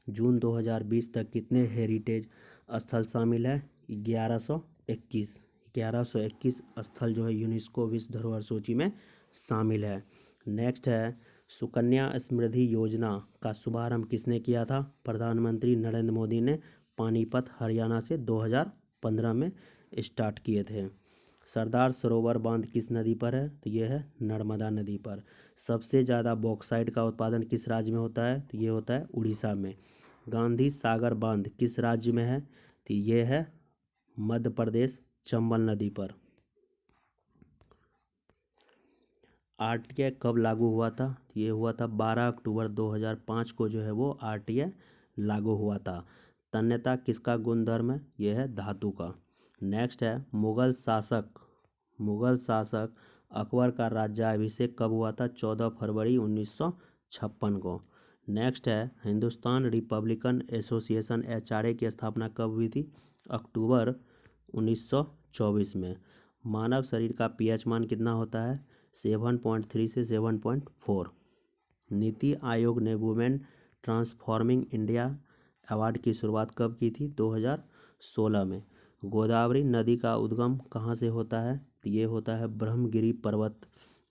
जून 2020 तक कितने हेरिटेज स्थल शामिल है? 1121। 1121 स्थल जो है यूनेस्को विश्व धरोहर सूची में शामिल है। नेक्स्ट है सुकन्या समृद्धि योजना का शुभारंभ किसने किया था? प्रधानमंत्री नरेंद्र मोदी ने पानीपत हरियाणा से 2015 में स्टार्ट किए थे। सरदार सरोवर बांध किस नदी पर है? तो ये है नर्मदा नदी पर। सबसे ज़्यादा बॉक्साइट का उत्पादन किस राज्य में होता है? तो ये होता है उड़ीसा में। गांधी सागर बांध किस राज्य में है? तो ये है मध्य प्रदेश, चंबल नदी पर। RTI कब लागू हुआ था? ये हुआ था 12 अक्टूबर 2005 को जो है वो RTI लागू हुआ था। तन्यता किसका गुणधर्म है? ये है धातु का। नेक्स्ट है मुगल शासक अकबर का राज्याभिषेक कब हुआ था? 14 फरवरी 1956 को। नेक्स्ट है हिंदुस्तान रिपब्लिकन एसोसिएशन HRA की स्थापना कब हुई थी? अक्टूबर 1924 में। मानव शरीर का pH मान कितना होता है? 7.3 से 7.4। नीति आयोग ने वुमेन ट्रांसफॉर्मिंग इंडिया अवार्ड की शुरुआत कब की थी? 2016 में। गोदावरी नदी का उद्गम कहाँ से होता है? तो ये होता है ब्रह्मगिरी पर्वत,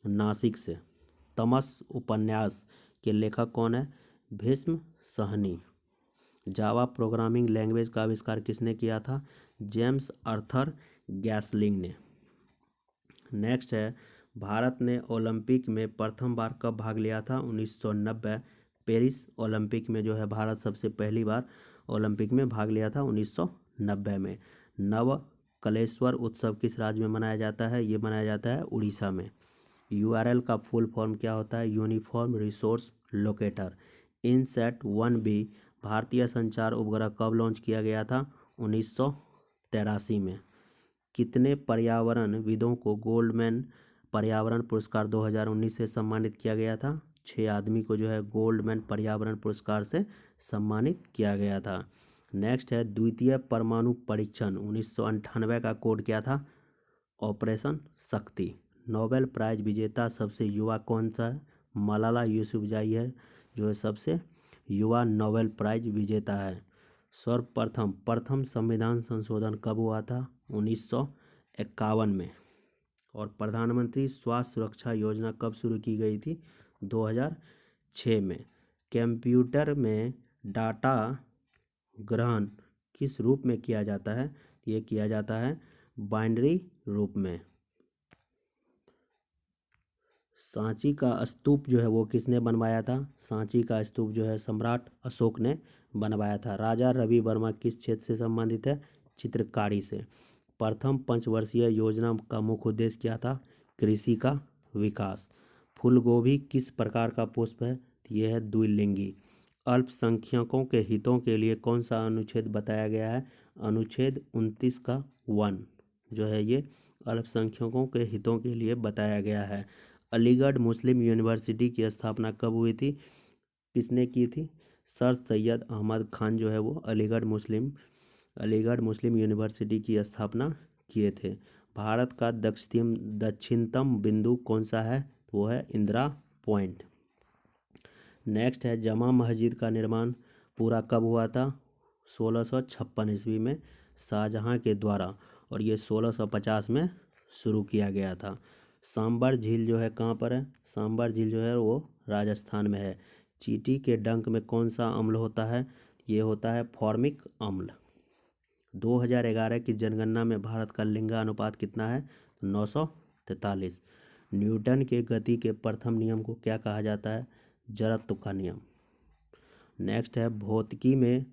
नासिक से। तमस उपन्यास के लेखक कौन है? Bhisham Sahni. Java programming language का आविष्कार किसने किया था? जेम्स आर्थर गैसलिंग ने। नेक्स्ट है भारत ने ओलंपिक में प्रथम बार कब भाग लिया था? 1990। पेरिस ओलंपिक में जो है भारत सबसे पहली बार ओलंपिक में भाग लिया था 1990 में। नवकलेश्वर उत्सव किस राज्य में मनाया जाता है? ये मनाया जाता है उड़ीसा में। URL का फुल फॉर्म क्या होता है? Uniform resource locator. INSAT 1B भारतीय संचार उपग्रह कब लॉन्च किया गया था? 1983 में। कितने पर्यावरणविदों को गोल्डमैन पर्यावरण पुरस्कार 2019 से सम्मानित किया गया था? 6 आदमी को जो है गोल्डमैन पर्यावरण पुरस्कार से सम्मानित किया गया था। नेक्स्ट है द्वितीय परमाणु परीक्षण 1998 का कोड क्या था? ऑपरेशन शक्ति। नोबेल प्राइज विजेता सबसे युवा कौन सा है? मलाला यूसुफजई है जो है सबसे युवा नोबेल प्राइज विजेता है। प्रथम संविधान संशोधन कब हुआ था? 1951 में। और प्रधानमंत्री स्वास्थ्य सुरक्षा योजना कब शुरू की गई थी? 2006 में। कंप्यूटर में डाटा ग्रहण किस रूप में किया जाता है? ये किया जाता है बाइनरी रूप में। सांची का स्तूप जो है वो किसने बनवाया था? सांची का स्तूप जो है सम्राट अशोक ने बनवाया था। राजा रवि वर्मा किस क्षेत्र से संबंधित है? चित्रकारी से। प्रथम पंचवर्षीय योजना का मुख्य उद्देश्य क्या था? कृषि का विकास। फूलगोभी किस प्रकार का पुष्प है? यह है द्विलिंगी। अल्पसंख्यकों के हितों के लिए कौन सा अनुच्छेद बताया गया है? अनुच्छेद 29 का 1 जो है ये अल्पसंख्यकों के हितों के लिए बताया गया है। अलीगढ़ मुस्लिम यूनिवर्सिटी की स्थापना कब हुई थी? किसने की थी? सर सैयद अहमद खान जो है वो अलीगढ़ मुस्लिम यूनिवर्सिटी की स्थापना किए थे। भारत का दक्षिणतम बिंदु कौन सा है? वो है इंदिरा पॉइंट। नेक्स्ट है जमा मस्जिद का निर्माण पूरा कब हुआ था? 1656 ईस्वी में शाहजहां के द्वारा, और ये 1650 में शुरू किया गया था। सांबर झील जो है कहाँ पर है? सांबर झील जो है वो राजस्थान में है। चींटी के डंक में कौन सा अम्ल होता है? ये होता है फॉर्मिक अम्ल। 2011 की जनगणना में भारत का लिंगानुपात कितना है? 943। न्यूटन के गति के प्रथम नियम को क्या कहा जाता है? जड़त्व का नियम। नेक्स्ट है भौतिकी में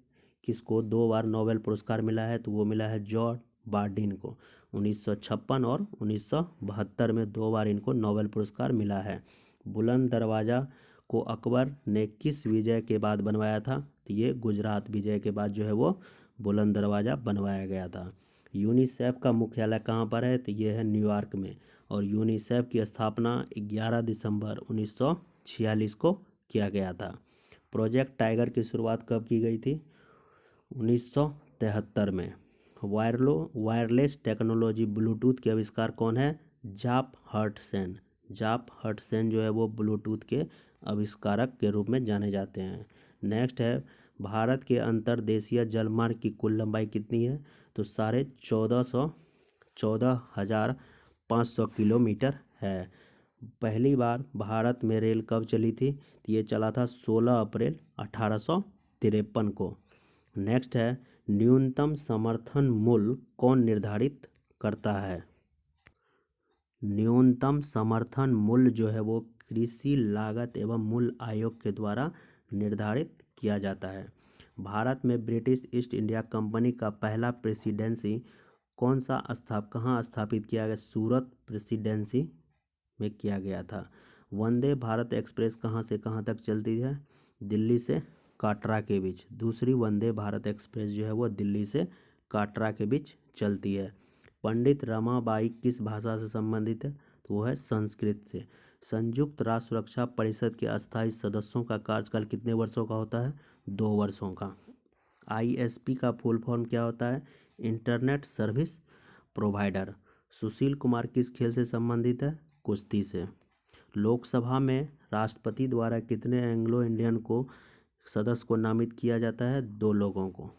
किसको 2 बार नोबेल पुरस्कार मिला है? तो वो मिला है जॉर्ज बार्डीन को। 1956 और 1972 में 2 बार इनको नोबेल पुरस्कार मिला है। बुलंद दरवाज़ा को अकबर ने किस विजय के बाद बनवाया था? तो ये गुजरात विजय के बाद जो है वो बुलंद दरवाज़ा बनवाया गया था। यूनिसेफ का मुख्यालय कहाँ पर है? तो ये है न्यूयॉर्क में। और यूनिसेफ की स्थापना 11 दिसंबर 1946 को किया गया था। प्रोजेक्ट टाइगर की शुरुआत कब की गई थी? 1973 में। वायरलेस टेक्नोलॉजी ब्लूटूथ के आविष्कार कौन है? जाप हर्टसेन। जाप हर्टसेन जो है वो ब्लूटूथ के आविष्कारक के रूप में जाने जाते हैं। नेक्स्ट है, भारत के अंतर्देशीय जलमार्ग की कुल लंबाई कितनी है? तो 14,500 किलोमीटर है। पहली बार भारत में रेल कब चली थी? तो ये चला था 16 अप्रैल 1853 को। नेक्स्ट है, न्यूनतम समर्थन मूल्य कौन निर्धारित करता है? न्यूनतम समर्थन मूल्य जो है वो कृषि लागत एवं मूल्य आयोग के द्वारा निर्धारित किया जाता है। भारत में ब्रिटिश ईस्ट इंडिया कंपनी का पहला प्रेसिडेंसी कहाँ स्थापित किया गया? सूरत प्रेसिडेंसी में किया गया था। वंदे भारत एक्सप्रेस कहाँ से कहाँ तक चलती है? दिल्ली से काटरा के बीच। दूसरी वंदे भारत एक्सप्रेस जो है वो दिल्ली से काटरा के बीच चलती है। पंडित रमाबाई किस भाषा से संबंधित है? तो वो है संस्कृत से। संयुक्त राष्ट्र सुरक्षा परिषद के अस्थायी सदस्यों का कार्यकाल कितने वर्षों का होता है? 2 वर्षों का। ISP का फुल फॉर्म क्या होता है? Internet service provider. Sushil Kumar किस खेल से संबंधित है? कुश्ती से। लोकसभा में राष्ट्रपति द्वारा कितने एंग्लो इंडियन को सदस्य को नामित किया जाता है? 2 लोगों को।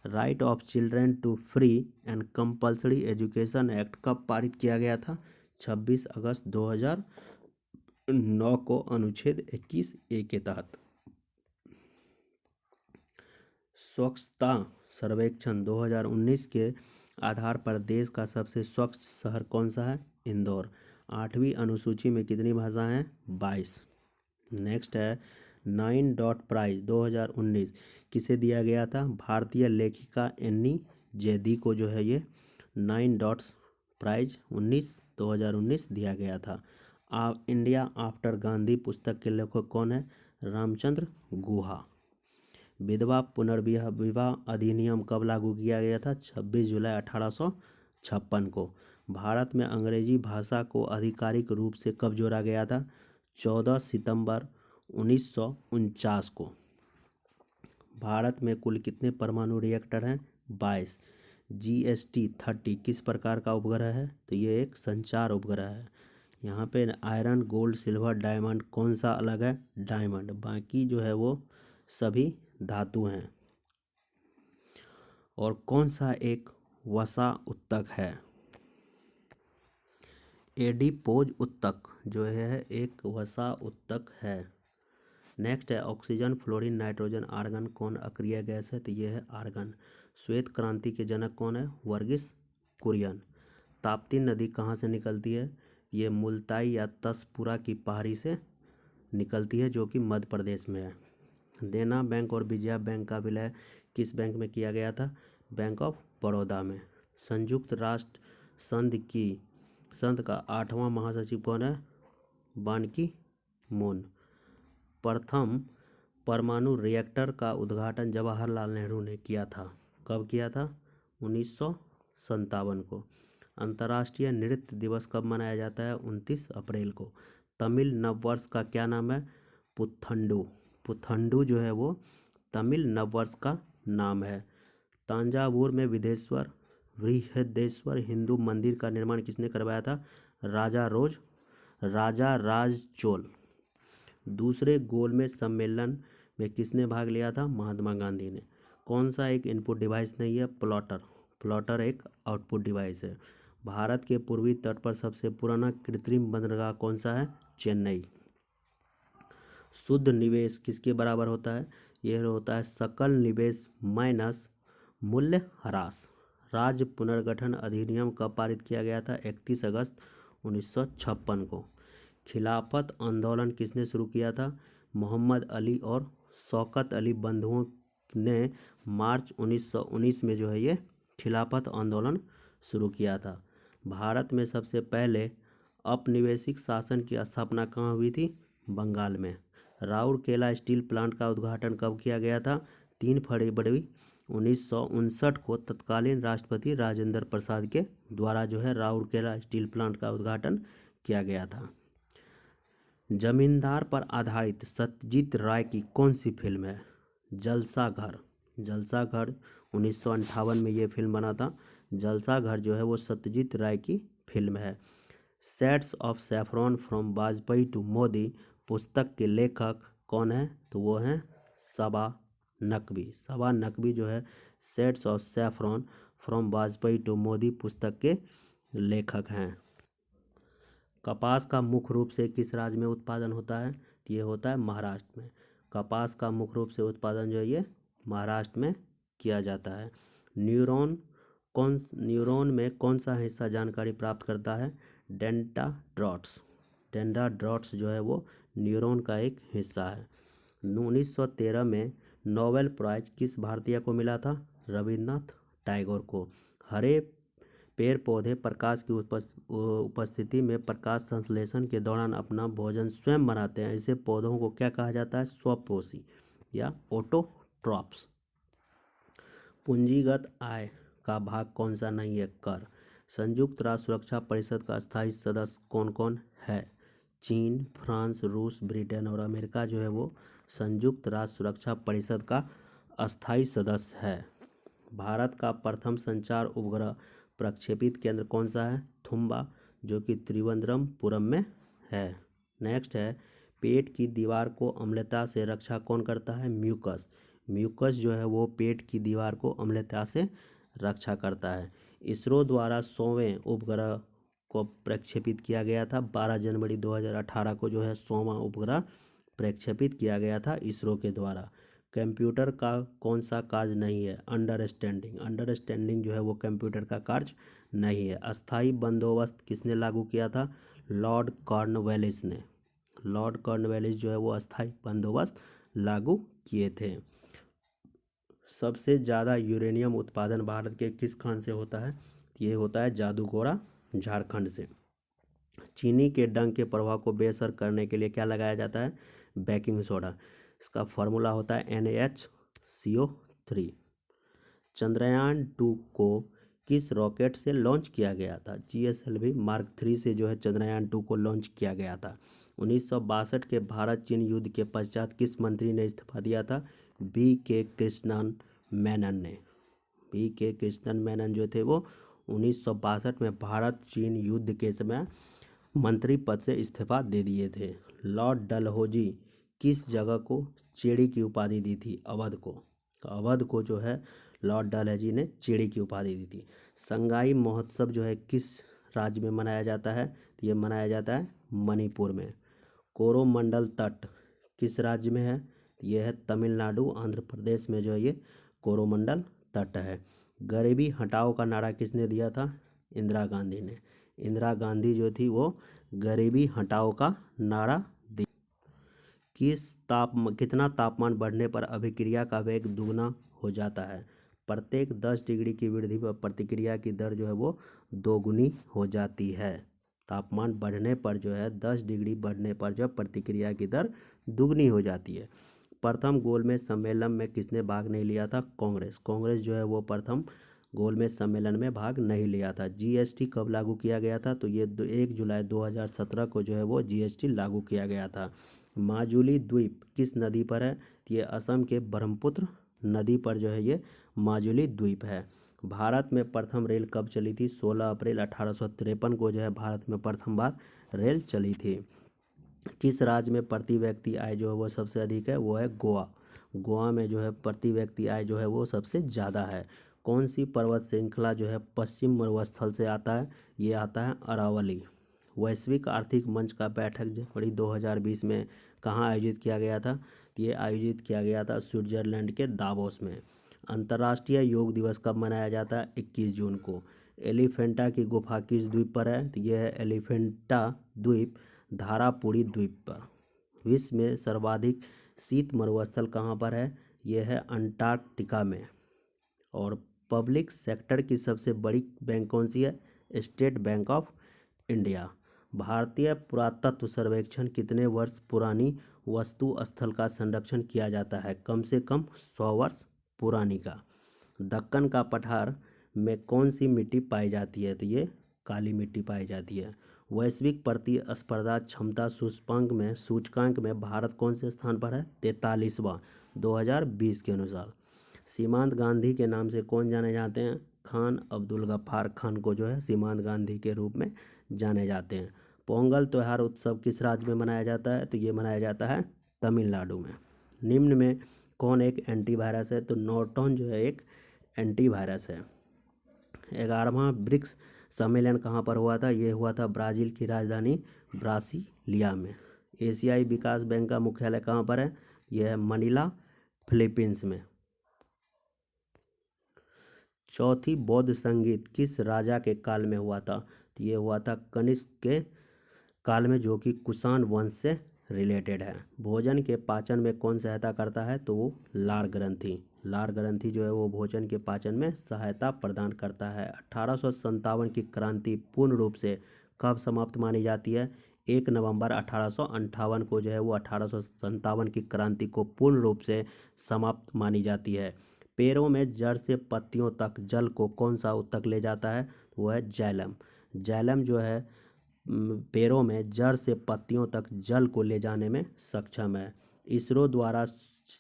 Right of Children to Free and Compulsory Education Act कब पारित किया गया था? 26 अगस्त 2009 को अनुच्छेद 21A के तहत। स्वच्छता सर्वेक्षण 2019 के आधार पर देश का सबसे स्वच्छ शहर कौन सा है? इंदौर। 8वीं अनुसूची में कितनी भाषाएं हैं? 22। नेक्स्ट है, 9 डॉट प्राइज 2019 किसे दिया गया था? भारतीय लेखिका एनी जैदी को जो है ये 9 डॉट्स प्राइज 2019 दिया गया था। इंडिया आफ्टर गांधी पुस्तक के लेखक कौन है? रामचंद्र गुहा। विधवा पुनर्विवाह अधिनियम कब लागू किया गया था? 26 जुलाई 1856 को। भारत में अंग्रेजी भाषा को आधिकारिक रूप से कब जोड़ा गया था? 14 सितंबर 1949 को। भारत में कुल कितने परमाणु रिएक्टर हैं? 22। GST-30 किस प्रकार का उपग्रह है? तो ये एक संचार उपग्रह है। यहाँ पे आयरन, गोल्ड, सिल्वर, डायमंड कौन सा अलग है? डायमंड। बाकी जो है वो सभी धातु हैं। और कौन सा एक वसा उत्तक है? एडिपोज उत्तक जो है एक वसा उत्तक है। नेक्स्ट है, ऑक्सीजन, फ्लोरीन, नाइट्रोजन, आर्गन कौन अक्रिय गैस है? तो ये है आर्गन। श्वेत क्रांति के जनक कौन है? वर्गीस कुरियन। ताप्ती नदी कहाँ से निकलती है? ये मुल्ताई या तसपुरा की पहाड़ी से निकलती है जो कि मध्य प्रदेश में है। देना बैंक और विजया बैंक का विलय किस बैंक में किया गया था? बैंक ऑफ बड़ौदा में। संयुक्त राष्ट्र संघ का 8वां महासचिव कौन है? बान की मून। प्रथम परमाणु रिएक्टर का उद्घाटन जवाहरलाल नेहरू ने किया था। कब किया था? 1957 को। अंतर्राष्ट्रीय नृत्य दिवस कब मनाया जाता है? 29 अप्रैल को। तमिल नववर्ष का क्या नाम है? पुथंडू। पुथंडू जो है वो तमिल नववर्ष का नाम है। तंजावुर में बृहदेश्वर हिंदू मंदिर का निर्माण किसने करवाया था? राजा राज चोल। दूसरे गोलमेज सम्मेलन में किसने भाग लिया था? महात्मा गांधी ने। कौन सा एक इनपुट डिवाइस नहीं है? प्लॉटर। प्लॉटर एक आउटपुट डिवाइस है। भारत के पूर्वी तट पर सबसे पुराना कृत्रिम बंदरगाह कौन सा है? चेन्नई। शुद्ध निवेश किसके बराबर होता है? यह होता है सकल निवेश माइनस मूल्य ह्रास। राज्य पुनर्गठन अधिनियम कब पारित किया गया था? 31 अगस्त 1956 को। खिलाफत आंदोलन किसने शुरू किया था? मोहम्मद अली और शौकत अली बंधुओं ने मार्च 1919 में जो है ये खिलाफत आंदोलन शुरू किया था। भारत में सबसे पहले औपनिवेशिक शासन की स्थापना कहाँ हुई थी? बंगाल में। राउरकेला स्टील प्लांट का उद्घाटन कब किया गया था? 3 फरवरी 1959 को तत्कालीन राष्ट्रपति राजेंद्र प्रसाद के द्वारा जो है राउरकेला स्टील प्लांट का उद्घाटन किया गया था। जमींदार पर आधारित सत्यजीत राय की कौन सी फिल्म है? जलसा घर 1958 में ये फिल्म बना था। जलसा घर जो है वो सत्यजीत राय की फिल्म है। Shades of Saffron from Vajpayee to Modi पुस्तक के लेखक कौन है? तो वो हैं सबा नकवी जो है Shades of Saffron from Vajpayee to Modi पुस्तक के लेखक हैं। कपास का मुख्य रूप से किस राज्य में उत्पादन होता है? ये होता है महाराष्ट्र में। कपास का मुख्य रूप से उत्पादन जो है ये महाराष्ट्र में किया जाता है। न्यूरॉन में कौन सा हिस्सा जानकारी प्राप्त करता है? डेंड्राइट्स जो है वो न्यूरॉन का एक हिस्सा है। 1913 में नोबेल प्राइज किस भारतीय को मिला था? रविन्द्रनाथ टैगोर को। हरे पेड़ पौधे प्रकाश की उपस्थिति में प्रकाश संश्लेषण के दौरान अपना भोजन स्वयं बनाते हैं। ऐसे पौधों को क्या कहा जाता है? स्वपोषी या ऑटोट्रॉफ्स। पूंजीगत आय का भाग कौन सा नहीं है? कर। संयुक्त राष्ट्र सुरक्षा परिषद का स्थायी सदस्य कौन कौन है? चीन, फ्रांस, रूस, ब्रिटेन और अमेरिका जो है वो संयुक्त राष्ट्र सुरक्षा परिषद का अस्थायी सदस्य है। भारत का प्रथम संचार उपग्रह प्रक्षेपित केंद्र कौन सा है? थुम्बा, जो कि त्रिवेंद्रपुरम में है। नेक्स्ट है, पेट की दीवार को अम्लता से रक्षा कौन करता है? म्यूकस जो है वो पेट की दीवार को अम्लता से रक्षा करता है। इसरो द्वारा 100वें उपग्रह को प्रक्षेपित किया गया था। 12 जनवरी 2018 को जो है 100वां उपग्रह प्रक्षेपित किया गया था इसरो के द्वारा। कंप्यूटर का कौन सा कार्य नहीं है? अंडरस्टैंडिंग जो है वो कंप्यूटर का कार्य नहीं है। अस्थाई बंदोबस्त किसने लागू किया था? लॉर्ड कॉर्नवालिस ने। लॉर्ड कॉर्नवालिस जो है वो अस्थाई बंदोबस्त लागू किए थे। सबसे ज़्यादा यूरेनियम उत्पादन भारत के किस खान से होता है? ये होता है जादूगोड़ा, झारखंड से। चीनी के डंक के प्रभाव को बेअसर करने के लिए क्या लगाया जाता है? Baking soda. इसका फॉर्मूला होता है NaHCO3। चंद्रयान 2 को किस रॉकेट से लॉन्च किया गया था? GSLV Mark 3 से जो है चंद्रयान 2 को लॉन्च किया गया था। 1962 के भारत चीन युद्ध के पश्चात किस मंत्री ने इस्तीफा दिया था? B.K. कृष्णन मेनन ने। B.K. कृष्णन मेनन जो थे वो 1962 में भारत चीन युद्ध के समय मंत्री पद से इस्तीफा दे दिए थे। लॉर्ड डलहौजी किस जगह को चेड़ी की उपाधि दी थी? अवध को। तो अवध को जो है लॉर्ड डलहौजी ने चेड़ी की उपाधि दी थी। संगाई महोत्सव जो है किस राज्य में मनाया जाता है? तो ये मनाया जाता है मणिपुर में। कोरोमंडल तट किस राज्य में है? ये है तमिलनाडु, आंध्र प्रदेश में जो है ये कोरोमंडल तट है। गरीबी हटाओ का नारा किसने दिया था? इंदिरा गांधी ने। इंदिरा गांधी जो थी वो गरीबी हटाओ का नारा दी। कितना तापमान बढ़ने पर अभिक्रिया का वेग दुगना हो जाता है? प्रत्येक 10 डिग्री की वृद्धि पर प्रतिक्रिया की दर जो है वो दोगुनी हो जाती है। तापमान बढ़ने पर जो है 10 डिग्री बढ़ने पर जो प्रतिक्रिया की दर दुगनी हो जाती है। प्रथम गोलमेज सम्मेलन में किसने भाग नहीं लिया था? कांग्रेस जो है वो प्रथम गोलमेज सम्मेलन में भाग नहीं लिया था। GST कब लागू किया गया था? तो ये 1 जुलाई 2017 को जो है वो GST लागू किया गया था। माजुली द्वीप किस नदी पर है? ये असम के ब्रह्मपुत्र नदी पर जो है ये माजुली द्वीप है। भारत में प्रथम रेल कब चली थी? 16 अप्रैल 1853 को जो है भारत में प्रथम बार रेल चली थी। किस राज्य में प्रति व्यक्ति आय जो है वो सबसे अधिक है? वो है गोवा। गोवा में जो है प्रति व्यक्ति आय जो है वो सबसे ज़्यादा है। कौन सी पर्वत श्रृंखला जो है पश्चिम मरुस्थल से आता है? ये आता है अरावली। वैश्विक आर्थिक मंच का बैठक जनवरी 2020 में कहाँ आयोजित किया गया था? ये आयोजित किया गया था स्विट्जरलैंड के दावोस में। अंतर्राष्ट्रीय योग दिवस कब मनाया जाता है? 21 जून को। एलिफेंटा की गुफा किस द्वीप पर है? तो यह है एलिफेंटा द्वीप धारापुरी द्वीप पर। विश्व में सर्वाधिक शीत मरुस्थल कहाँ पर है? यह है अंटार्कटिका में। और पब्लिक सेक्टर की सबसे बड़ी बैंक कौन सी है? State bank of India. भारतीय पुरातत्व सर्वेक्षण कितने वर्ष पुरानी वस्तु स्थल का संरक्षण किया जाता है? कम से कम 100 वर्ष पुरानी का। दक्कन का पठार में कौन सी मिट्टी पाई जाती है? तो ये काली मिट्टी पाई जाती है। वैश्विक प्रतिस्पर्धा क्षमता सूचकांक में भारत कौन से स्थान पर है? 43वां 2020 के अनुसार। सीमांत गांधी के नाम से कौन जाने जाते हैं? खान अब्दुल गफ्फार खान को जो है सीमांत गांधी के रूप में जाने जाते हैं। पोंगल त्योहार उत्सव किस राज्य में मनाया जाता है? तो ये मनाया जाता है तमिलनाडु में। निम्न में कौन एक एंटीवायरस है? तो नॉर्टन जो है एक एंटीवायरस है। 11वां ब्रिक्स सम्मेलन कहाँ पर हुआ था? ये हुआ था ब्राज़ील की राजधानी ब्रासिलिया में। एशियाई विकास बैंक का मुख्यालय कहाँ पर है? यह है मनीला, फिलीपींस में। चौथी बौद्ध संगीत किस राजा के काल में हुआ था? तो ये हुआ था कनिष्क के काल में, जो कि कुषाण वंश से रिलेटेड है। भोजन के पाचन में कौन सहायता करता है? तो वो लार ग्रंथि। लार ग्रंथि जो है वो भोजन के पाचन में सहायता प्रदान करता है। 1857 की क्रांति पूर्ण रूप से कब समाप्त मानी जाती है? 1 नवंबर 1858 को जो है वो 1857 की क्रांति को पूर्ण रूप से समाप्त मानी जाती है। पेड़ों में जड़ से पत्तियों तक जल को कौन सा ऊतक ले जाता है? वो है जाइलम। जाइलम जो है पेड़ों में जड़ से पत्तियों तक जल को ले जाने में सक्षम है। इसरो द्वारा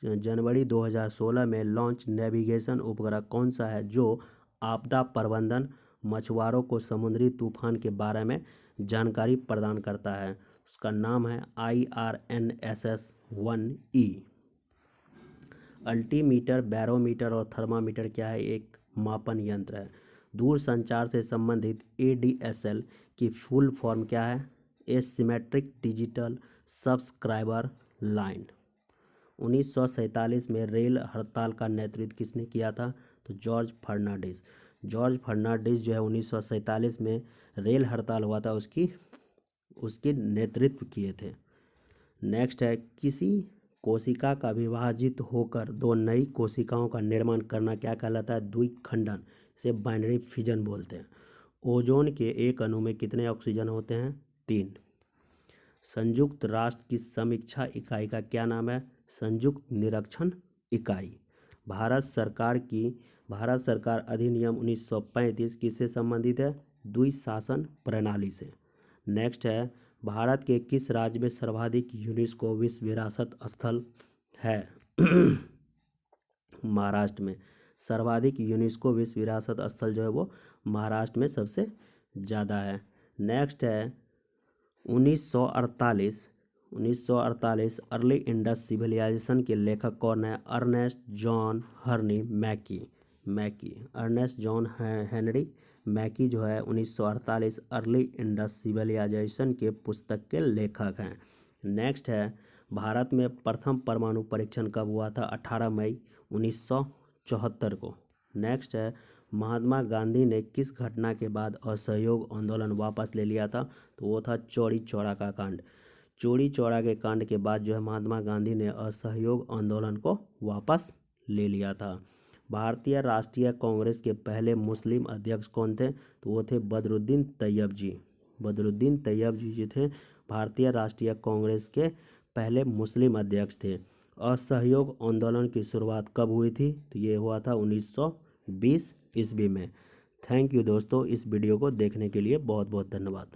जनवरी 2016 में लॉन्च नेविगेशन उपग्रह कौन सा है जो आपदा प्रबंधन, मछुआरों को समुद्री तूफान के बारे में जानकारी प्रदान करता है? उसका नाम है IRNSS-1E। अल्टीमीटर, बैरोमीटर और थर्मामीटर क्या है? एक मापन यंत्र है। दूर संचार से संबंधित ADSL की फुल फॉर्म क्या है? Asymmetric digital subscriber line. 1947 में रेल हड़ताल का नेतृत्व किसने किया था? तो जॉर्ज फर्नांडिस। जॉर्ज फर्नांडिस जो है 1947 में रेल हड़ताल हुआ था उसकी नेतृत्व किए थे। नेक्स्ट है, किसी कोशिका का विभाजित होकर दो नई कोशिकाओं का निर्माण करना क्या कहलाता है? द्विखंडन। इसे बाइनरी फिजन बोलते हैं। ओजोन के एक अणु में कितने ऑक्सीजन होते हैं? 3। संयुक्त राष्ट्र की समीक्षा इकाई का क्या नाम है? संयुक्त निरीक्षण इकाई। भारत सरकार अधिनियम 1935 किससे संबंधित है? द्विशासन प्रणाली से। नेक्स्ट है, भारत के किस राज्य में सर्वाधिक यूनेस्को विश्व विरासत स्थल है? महाराष्ट्र में। सर्वाधिक यूनेस्को विश्व विरासत स्थल जो है वो महाराष्ट्र में सबसे ज़्यादा है। नेक्स्ट है 1948 अर्ली इंडस सिविलाइजेशन के लेखक कौन है? अर्नेस्ट जॉन हर्नी Mackay. Ernest John Henry Mackay जो है 1948 अर्ली इंडस सिविलाइजेशन के पुस्तक के लेखक हैं। नेक्स्ट है, भारत में प्रथम परमाणु परीक्षण कब हुआ था? 18 मई 1974 को। नेक्स्ट है, महात्मा गांधी ने किस घटना के बाद असहयोग आंदोलन वापस ले लिया था? तो वो था चौरी चौरा का कांड। चौरी चौरा के कांड के बाद जो है महात्मा गांधी ने असहयोग आंदोलन को वापस ले लिया था। भारतीय राष्ट्रीय कांग्रेस के पहले मुस्लिम अध्यक्ष कौन थे? तो वो थे बदरुद्दीन तैयब जी। बदरुद्दीन तैयब जी जो थे भारतीय राष्ट्रीय कांग्रेस के पहले मुस्लिम अध्यक्ष थे। असहयोग आंदोलन की शुरुआत कब हुई थी? तो ये हुआ था 1920 ईस्वी में। थैंक यू दोस्तों, इस वीडियो को देखने के लिए बहुत बहुत धन्यवाद।